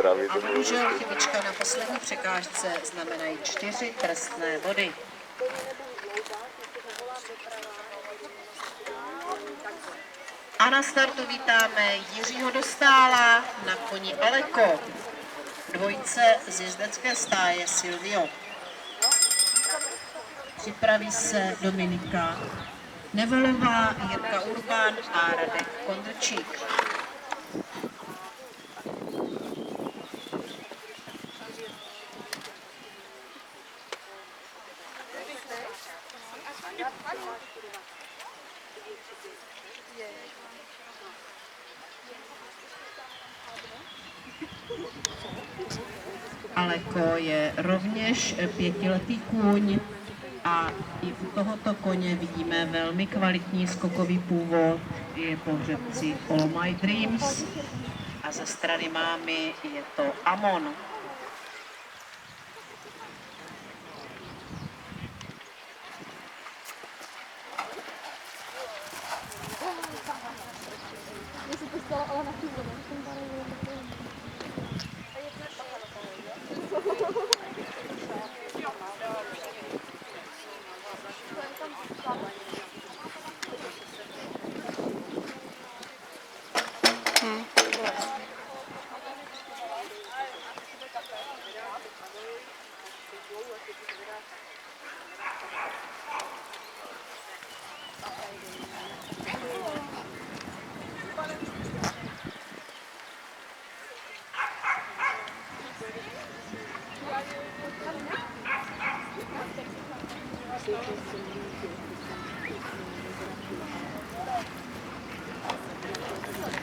A bohužel chybička na poslední překážce znamenají 4 trestné body. A na startu vítáme Jiřího Dostála na koni Aleko, dvojce z jezdecké stáje Silvio. Připraví se Dominika Nevolová, Jirka Urbán a Radek Kondrčík. Aleko je rovněž 5letý kůň a i u tohoto koně vidíme velmi kvalitní skokový původ. Je po hřebci All My Dreams a ze strany mámy je to Amon.